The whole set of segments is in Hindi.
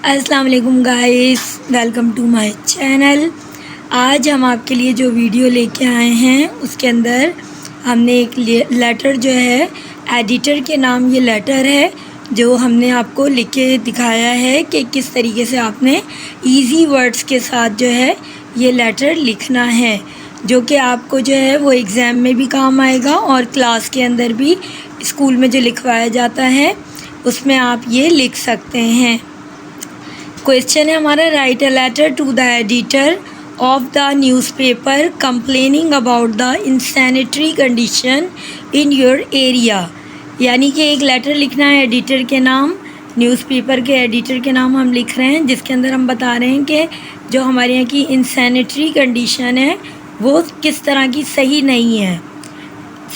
अस्सलाम वालेकुम guys, welcome to my channel. आज हम आपके लिए जो वीडियो लेके आए हैं उसके अंदर हमने एक लेटर जो है एडिटर के नाम ये लेटर है जो हमने आपको लिख के दिखाया है कि किस तरीके से आपने इजी वर्ड्स के साथ जो है ये लेटर लिखना है, जो कि आपको जो है वो एग्ज़ाम में भी काम आएगा और क्लास के अंदर भी स्कूल में जो लिखवाया जाता है उसमें आप ये लिख सकते हैं। क्वेश्चन है हमारा, write a letter to the editor of the newspaper complaining about the insanitary condition in your area. यानी कि एक लेटर लिखना है एडिटर के नाम, न्यूज़पेपर के एडिटर के नाम हम लिख रहे हैं, जिसके अंदर हम बता रहे हैं कि जो हमारे यहाँ की इनसैनिटरी कंडीशन है वो किस तरह की सही नहीं है।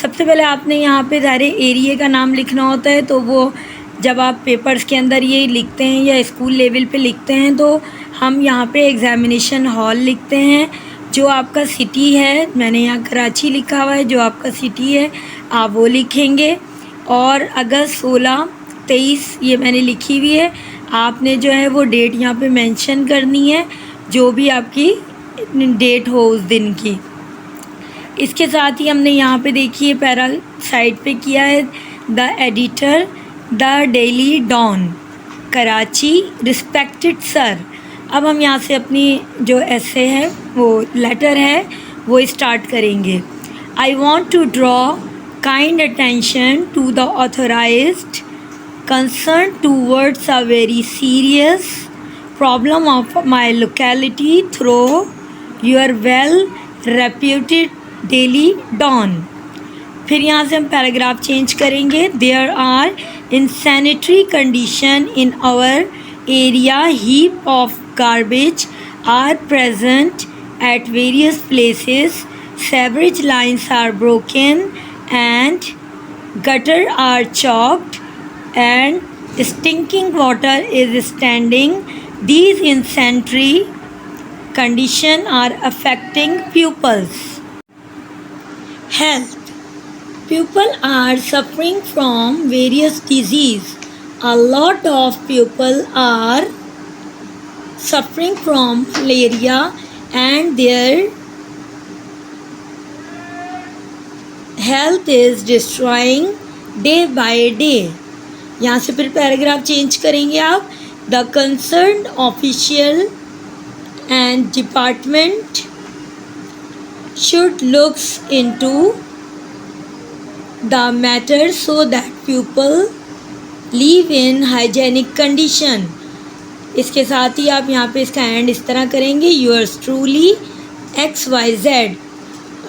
सबसे पहले आपने यहाँ पे सारे एरिया का नाम लिखना होता है, तो वो जब आप पेपर्स के अंदर ये लिखते हैं या स्कूल लेवल पे लिखते हैं तो हम यहाँ पे एग्ज़ामिनेशन हॉल लिखते हैं। जो आपका सिटी है, मैंने यहाँ कराची लिखा हुआ है, जो आपका सिटी है आप वो लिखेंगे। और अगस्त 16, 23 ये मैंने लिखी हुई है, आपने जो है वो डेट यहाँ पे मेंशन करनी है, जो भी आपकी डेट हो उस दिन की। इसके साथ ही हमने यहाँ पे देखिए पैरा साइड पे किया है, the editor the daily dawn Karachi respected sir. अब हम यहाँ से अपनी जो ऐसे है वो लेटर है वो स्टार्ट करेंगे। I want to draw kind attention to the authorized concern towards a very serious problem of my locality through your well reputed daily dawn. फिर यहाँ से हम पैराग्राफ चेंज करेंगे। There are insanitary condition in our area, heap of garbage are present at various places, sewerage lines are broken and gutter are choked and stinking water is standing. These insanitary conditions are affecting pupils' health. People are suffering from various diseases. A lot of people are suffering from malaria and their health is destroying day by day. यहाँ से फिर पैराग्राफ चेंज करेंगे आप। The concerned official and department should look into the matter so that people live in hygienic condition. इसके साथ ही आप यहाँ पे इसका एंड इस तरह करेंगे, yours truly XYZ,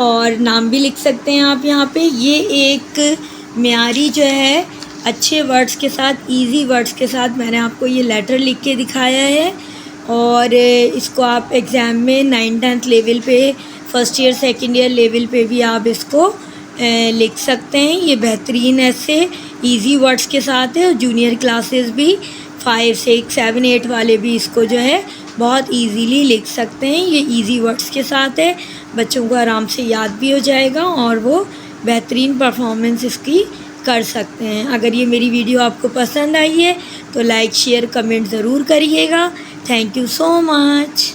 और नाम भी लिख सकते हैं आप यहाँ पे। ये एक म्यारी जो है अच्छे वर्ड्स के साथ, इजी वर्ड्स के साथ मैंने आपको ये लेटर लिख के दिखाया है, और इसको आप एग्ज़ाम में 9th-10th लेवल पे, first year second year level पे भी आप इसको लिख सकते हैं। ये बेहतरीन ऐसे इजी वर्ड्स के साथ है, और जूनियर क्लासेस भी 5, 6, 7, 8 वाले भी इसको जो है बहुत इजीली लिख सकते हैं। ये इजी वर्ड्स के साथ है, बच्चों को आराम से याद भी हो जाएगा और वो बेहतरीन परफॉर्मेंस इसकी कर सकते हैं। अगर ये मेरी वीडियो आपको पसंद आई है तो लाइक शेयर कमेंट ज़रूर करिएगा। Thank you so much.